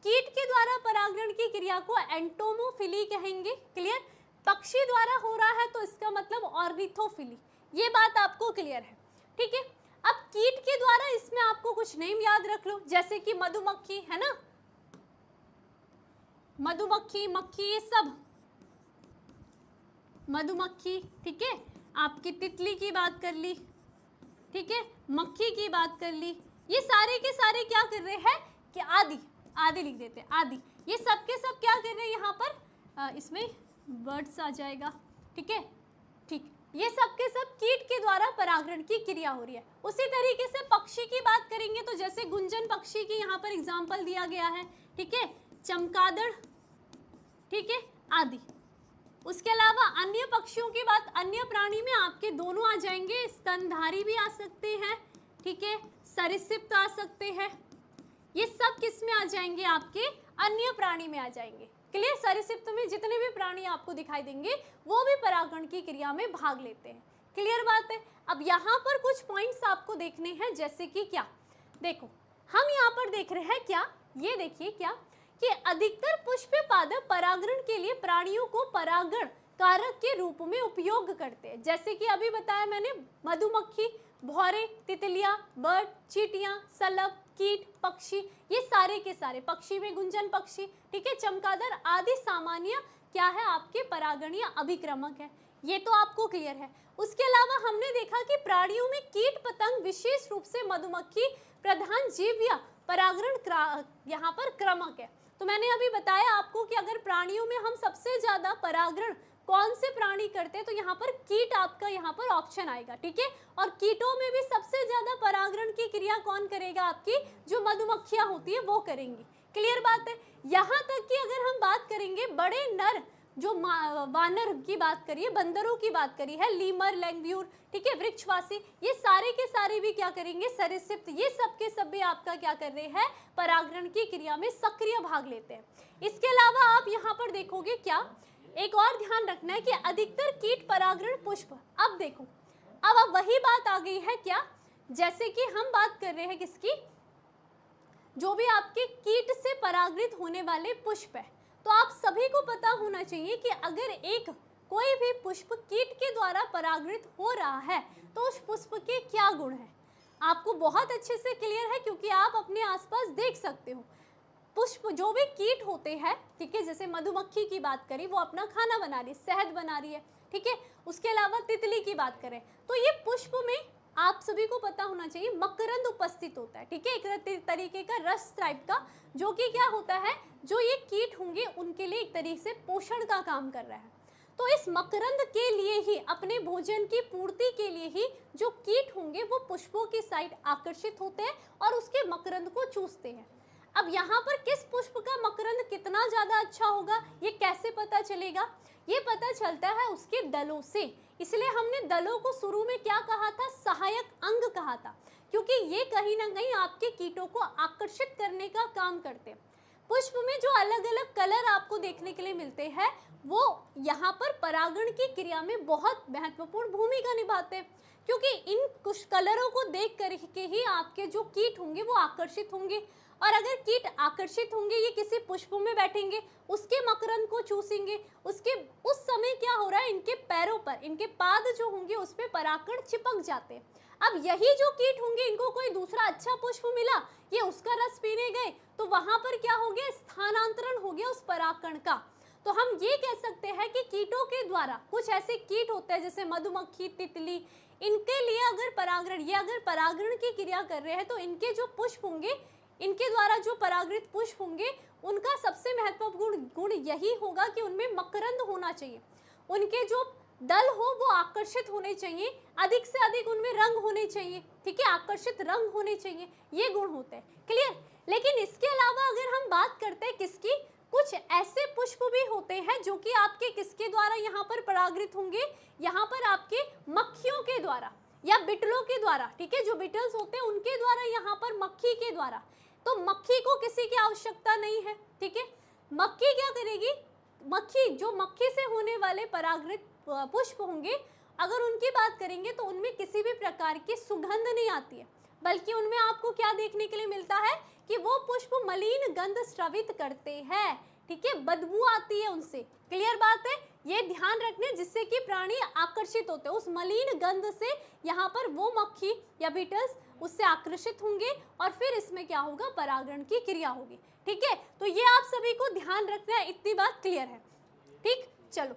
कीट के द्वारा परागण की क्रिया को एंटोमोफिली कहेंगे। क्लियर, पक्षी द्वारा हो रहा है तो इसका मतलब ऑर्निथोफिली, ये बात आपको क्लियर है। ठीक है, अब कीट के द्वारा इसमें आपको कुछ नेम याद रख लो, जैसे कि मधुमक्खी है ना, मधुमक्खी, मक्खी, ये सब मधुमक्खी। ठीक है, आपकी तितली की बात कर ली, ठीक है, मक्खी की बात कर ली, ये सारे के सारे क्या कर रहे हैं कि आदि, आदि लिख देते हैं, आदि, ये सब के सब क्या कर रहे हैं यहाँ पर, इसमें बर्ड्स आ जाएगा। ठीक है, ठीक, ये सब के सब कीट के द्वारा परागण की क्रिया हो रही है। उसी तरीके से पक्षी की बात करेंगे तो जैसे गुंजन पक्षी की यहाँ पर एग्जाम्पल दिया गया है। ठीक है, चमगादड़, ठीक है, आदि। उसके अलावा अन्य पक्षियों की बात, अन्य प्राणी में आपके दोनों आ जाएंगे, स्तनधारी भी आ सकते हैं, ठीक है, सरीसृप आ सकते हैं, ये सब किस में आ जाएंगे, आपके अन्य प्राणी में आ जाएंगे। क्लियर, सरीसृप में जितने भी प्राणी आपको दिखाई देंगे वो भी परागण की क्रिया में भाग लेते हैं। क्लियर बात है। अब यहाँ पर कुछ पॉइंट्स आपको देखने हैं, जैसे कि क्या, देखो हम यहाँ पर देख रहे हैं क्या, ये देखिए क्या कि अधिकतर पुष्प पादप परागण के लिए प्राणियों को परागण कारक के रूप में उपयोग करते हैं। जैसे कि अभी बताया मैंने, मधुमक्खी, भौरे, तितलियां, बर्ड, चींटियां, सलभ, कीट, पक्षी, ये सारे के सारे, पक्षी में गुंजन पक्षी, ठीक है, चमगादड़ आदि सामान्य क्या है, आपके परागणीय अभिक्रमक है। ये तो आपको क्लियर है। उसके अलावा हमने देखा कि प्राणियों में कीट पतंग, विशेष रूप से मधुमक्खी प्रधान जीव या परागण यहाँ पर क्रमक है। तो मैंने अभी बताया आपको कि अगर प्राणियों में हम सबसे ज्यादा परागण कौन से प्राणी करते हैं, तो यहाँ पर कीट आपका यहाँ पर ऑप्शन आएगा। ठीक है, और कीटों में भी सबसे ज्यादा परागण की क्रिया कौन करेगा, आपकी जो मधुमक्खियां होती है वो करेंगी। क्लियर बात है। यहाँ तक कि अगर हम बात करेंगे बड़े नर जो वानर की बात करिए, बंदरों की बात करी है, लीमर, लैंगूर, ठीक है, वृक्षवासी, ये सारे के सारे भी क्या करेंगे, सरीसृप, ये सब के सब भी आपका क्या कर रहे हैं, परागण की क्रिया में सक्रिय भाग लेते हैं। इसके अलावा आप यहाँ पर देखोगे क्या, एक और ध्यान रखना है कि अधिकतर कीट परागण पुष्प, अब देखो अब वही बात आ गई है क्या, जैसे कि हम बात कर रहे हैं किसकी, जो भी आपके कीट से परागृत होने वाले पुष्प है, तो आप सभी को पता होना चाहिए कि अगर एक कोई भी पुष्प कीट के द्वारा परागृत हो रहा है तो उस पुष्प के क्या गुण है, आपको बहुत अच्छे से क्लियर है, क्योंकि आप अपने आसपास देख सकते हो पुष्प जो भी कीट होते हैं, ठीक है, जैसे मधुमक्खी की बात करें, वो अपना खाना बना रही है, शहद बना रही है, ठीक है। उसके अलावा तितली की बात करें तो ये पुष्प में आप सभी को पता होना चाहिए मकरंद उपस्थित होता है, ठीक है, एक तरीके का रस टाइप का, जो कि क्या होता है, जो ये कीट होंगे उनके लिए एक तरीके से पोषण का काम कर रहा है। तो इस मकरंद के लिए ही, अपने भोजन की पूर्ति के लिए ही जो कीट होंगे वो पुष्पों की साइड आकर्षित होते हैं और उसके मकरंद को चूसते हैं। अब यहाँ पर किस पुष्प का मकरंद कितना ज्यादा अच्छा होगा, ये कैसे पता चलेगा, ये पता चलता है उसके दलों से। इसलिए हमने दलों को शुरू में क्या कहा था, सहायक अंग कहा था, क्योंकि ये कहीं ना कहीं आपके कीटों को आकर्षित करने का काम करते हैं। पुष्प में जो अलग अलग कलर आपको देखने के लिए मिलते हैं वो यहाँ पर परागण की क्रिया में बहुत महत्वपूर्ण भूमिका निभाते हैं, क्योंकि इन कुछ कलरों को देख करके ही आपके जो कीट होंगे वो आकर्षित होंगे, और अगर कीट आकर्षित होंगे, ये किसी पुष्प में बैठेंगे, उसके मकरंद को चूसेंगे, उसके उस समय क्या हो रहा है, इनके पैरों पर, इनके पाद जो होंगे उस पर परागकण चिपक जाते हैं। अब यही जो कीट होंगे, इनको कोई दूसरा अच्छा पुष्प मिला, ये उसका रस पीने गए, तो वहां पर क्या हो गया, स्थानांतरण हो गया उस परागकण का। तो हम ये कह सकते हैं कि कीटों के द्वारा, कुछ ऐसे कीट होते हैं जैसे मधुमक्खी, तितली, इनके लिए अगर परागण, ये अगर परागण की क्रिया कर रहे हैं तो इनके जो पुष्प होंगे, इनके द्वारा जो परागृत पुष्प होंगे, उनका सबसे महत्वपूर्ण गुण यही होगा कि उनमें मकरंद होना चाहिए। उनके जो दल हो वो आकर्षित होने चाहिए, अधिक से अधिक उनमें रंग होने चाहिए, ठीक है, आकर्षित रंग होने चाहिए, ये गुण होते हैं। क्लियर। लेकिन इसके अलावा अगर हम बात करते हैं किसकी, कुछ ऐसे पुष्प भी होते हैं जो कि आपके किसके द्वारा यहाँ पर परागृत होंगे, यहाँ पर आपके मक्खियों के द्वारा या बिटलों के द्वारा, ठीक है, जो बिटल्स होते हैं उनके द्वारा, यहाँ पर मक्खी के द्वारा। तो मक्खी को किसी की आवश्यकता नहीं है, ठीक है। मक्खी क्या करेगी, मक्खी जो मक्खी से होने वाले परागृत पुष्प होंगे, अगर उनकी बात करेंगे तो उनमें किसी भी प्रकार की सुगंध नहीं आती है, बल्कि उनमें आपको क्या देखने के लिए मिलता है कि वो पुष्प मलिन गंध स्रवित करते हैं, ठीक है, बदबू आती है उनसे। क्लियर बात है, ये ध्यान रखने, जिससे कि प्राणी आकर्षित होते हैं उस मलिन गंध से, यहाँ पर वो मक्खी या बीटल्स उससे आकर्षित होंगे और फिर इसमें क्या होगा, परागण की क्रिया होगी, ठीक है। तो ये आप सभी को ध्यान रखना है, इतनी बात क्लियर है, ठीक। चलो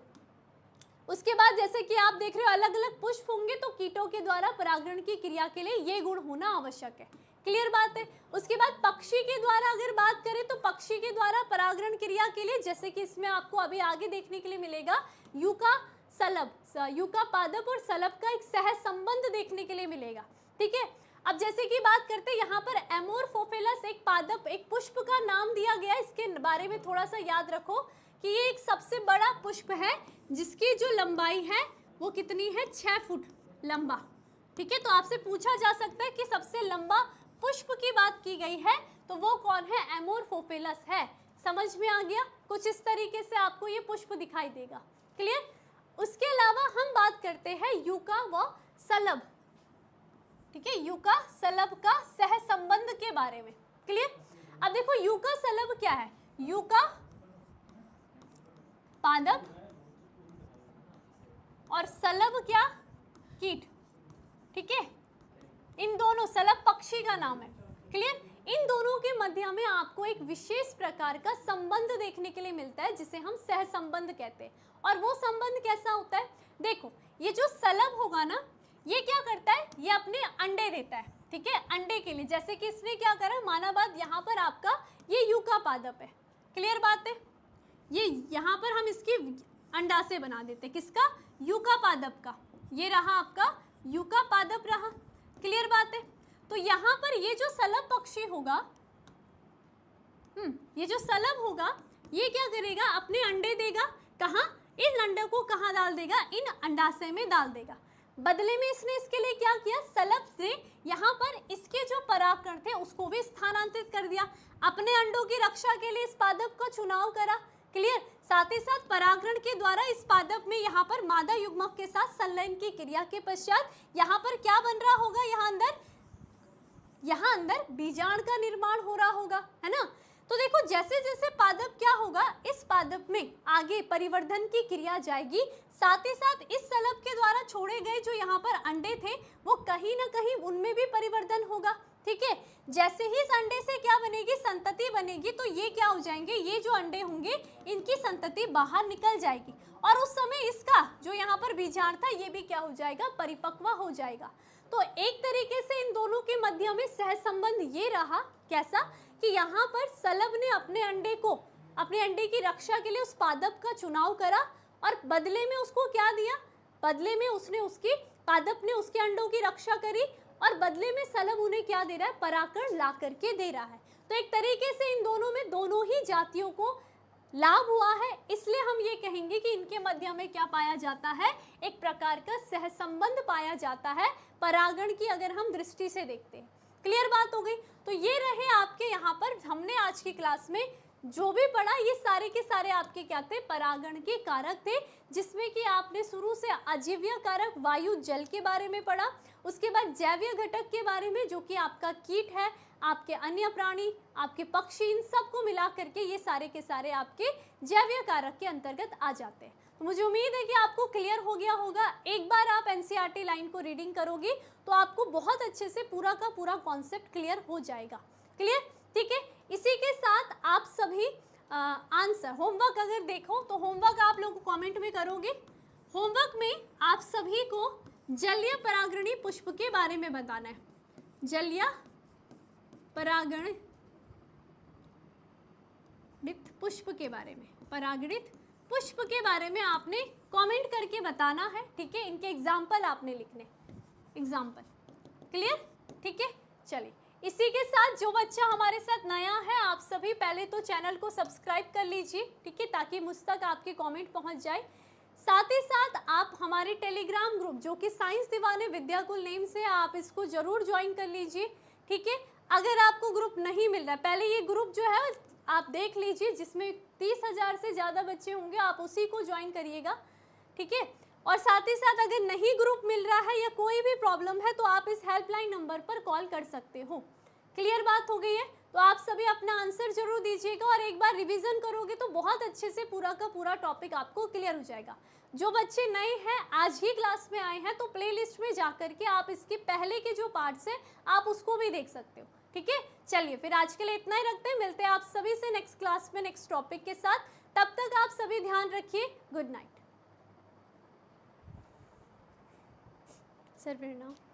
उसके बाद जैसे कि आप देख रहे हो अलग अलग पुष्प होंगे, तो कीटों के द्वारा परागण की क्रिया के लिए ये गुण होना आवश्यक है। क्लियर बात है। उसके बाद पक्षी के द्वारा अगर बात करें तो पक्षी के द्वारा परागण क्रिया के लिए, जैसे कि इसमें आपको अभी आगे देखने के लिए मिलेगा, युका सलभ, युका पादप और सलभ का एक सह संबंध देखने के लिए मिलेगा, ठीक है। अब जैसे कि बात करते हैं यहाँ पर एमोरफोफिलस एक पादप, एक पुष्प का नाम दिया गया, इसके बारे में थोड़ा सा याद रखो कि ये एक सबसे बड़ा पुष्प है जिसकी जो लंबाई है वो कितनी है, 6 फुट लंबा, ठीक है। तो आपसे पूछा जा सकता है कि सबसे लंबा पुष्प की बात की गई है तो वो कौन है, एमोरफोफिलस है। समझ में आ गया, कुछ इस तरीके से आपको ये पुष्प दिखाई देगा। क्लियर। उसके अलावा हम बात करते हैं युका व सलभ, ठीक है, युका सलभ का सह संबंध के बारे में। क्लियर। अब देखो युका सलभ क्या है, युका पादप और सलभ क्या, कीट, ठीक है। इन दोनों, सलभ पक्षी का नाम है। क्लियर। इन दोनों के मध्य में आपको एक विशेष प्रकार का संबंध देखने के लिए मिलता है जिसे हम सह संबंध कहते हैं। और वो संबंध कैसा होता है, देखो ये जो सलभ होगा ना, ये क्या करता है, ये अपने अंडे देता है, ठीक है, अंडे के लिए। जैसे कि इसने क्या करा, माना बात यहाँ पर आपका ये युका पादप है। क्लियर बात है, ये यहाँ पर हम इसकी अंडाशय बना देते हैं, किसका, युका पादप का। ये रहा आपका युका पादप रहा। क्लियर बात है। तो यहाँ पर ये जो सलभ पक्षी होगा, ये जो सलभ होगा, ये क्या करेगा, अपने अंडे देगा, कहाँ, इन अंडे को कहाँ डाल देगा, इन अंडाशय में डाल देगा। बदले में इसने इसके लिए क्या किया, सलभ से यहाँ पर इसके जो परागकण थे उसको भी स्थानांतरित कर दिया, अपने अंडों की रक्षा के लिए इस पादप का चुनाव करा। क्लियर। साथ ही साथ परागण के द्वारा इस पादप में यहाँ पर मादा युग्मक के साथ संलयन की क्रिया के पश्चात यहाँ पर क्या बन रहा होगा, यहाँ अंदर बीजांड का निर्माण हो रहा होगा, है ना। तो देखो जैसे जैसे पादप क्या होगा, इस पादप में आगे परिवर्धन की क्रिया जाएगी, साथ ही साथ इस सलभ के द्वारा छोड़े गए जो यहाँ पर अंडे थे वो कहीं ना कहीं उनमें भी परिवर्तन होगा, ठीक है। जैसे ही इस अंडे से क्या बनेगी, संतति बनेगी, तो ये क्या हो जाएंगे, ये जो अंडे होंगे इनकी संतति बाहर निकल जाएगी और उस समय इसका जो यहाँ पर बीजांड था ये भी क्या हो जाएगा, परिपक्व हो जाएगा। तो एक तरीके से इन दोनों के मध्य में सह संबंध ये रहा, कैसा कि यहाँ पर सलभ ने अपने अंडे की रक्षा के लिए उस पादप का चुनाव करा और बदले में उसको क्या दिया, बदले में पादप ने उसके अंडों की रक्षा करी और बदले में सलभ उन्हें क्या दे रहा है, परागकण ला करके दे रहा है। तो एक तरीके से इन दोनों में दोनों ही जातियों को लाभ हुआ है, इसलिए हम ये कहेंगे कि इनके मध्य में क्या पाया जाता है, एक प्रकार का सहसंबंध पाया जाता है परागण की अगर हम दृष्टि से देखते हैं। क्लियर बात हो गई। तो ये रहे आपके यहाँ पर हमने आज की क्लास में जो भी पढ़ा, ये सारे के सारे आपके क्या थे, परागण के कारक थे, जिसमें कि आपने शुरू से अजीव्य कारक वायु जल के बारे में पढ़ा, उसके बाद जैवीय घटक के बारे में जो कि आपका कीट है, आपके अन्य प्राणी, आपके पक्षी, इन सबको मिला करके ये सारे के सारे आपके जैवीय कारक के अंतर्गत आ जाते हैं। तो मुझे उम्मीद है कि आपको क्लियर हो गया होगा। एक बार आप एनसीईआरटी लाइन को रीडिंग करोगे तो आपको बहुत अच्छे से पूरा का पूरा कॉन्सेप्ट क्लियर हो जाएगा। क्लियर, ठीक है। इसी के साथ आप सभी आंसर होमवर्क अगर देखो तो होमवर्क आप लोग कमेंट में करोगे। होमवर्क में आप सभी को जलीय परागणी पुष्प के बारे में बताना है, जलीय परागणित पुष्प के बारे में, परागणित पुष्प के बारे में आपने कमेंट करके बताना है, ठीक है। इनके एग्जाम्पल आपने लिखने, एग्जाम्पल, क्लियर, ठीक है। चलिए, इसी के साथ जो बच्चा हमारे साथ नया है, आप सभी पहले तो चैनल को सब्सक्राइब कर लीजिए, ठीक है, ताकि मुझ तक आपके कमेंट पहुंच जाए। साथ ही साथ आप हमारे टेलीग्राम ग्रुप जो कि साइंस दीवाने विद्याकुल नेम से, आप इसको जरूर ज्वाइन कर लीजिए, ठीक है। अगर आपको ग्रुप नहीं मिल रहा है, पहले ये ग्रुप जो है आप देख लीजिए, जिसमें 30,000 से ज़्यादा बच्चे होंगे, आप उसी को ज्वाइन करिएगा, ठीक है। और साथ ही साथ अगर नहीं ग्रुप मिल रहा है या कोई भी प्रॉब्लम है तो आप इस हेल्पलाइन नंबर पर कॉल कर सकते हो। क्लियर बात हो गई है? तो आप सभी अपना आंसर जरूर दीजिएगा और एक बार रिवीजन करोगे तो बहुत अच्छे से पूरा का पूरा टॉपिक आपको क्लियर हो जाएगा। जो बच्चे नए हैं, आज ही क्लास में आए हैं, तो प्लेलिस्ट में जाकर के आप इसके पहले के जो पार्ट्स हैं आप उसको भी देख सकते हो, ठीक है। चलिए, फिर आज के लिए इतना ही रखते हैं, मिलते हैं आप सभी से नेक्स्ट क्लास में नेक्स्ट टॉपिक के साथ। तब तक आप सभी ध्यान रखिए, गुड नाइट। सर,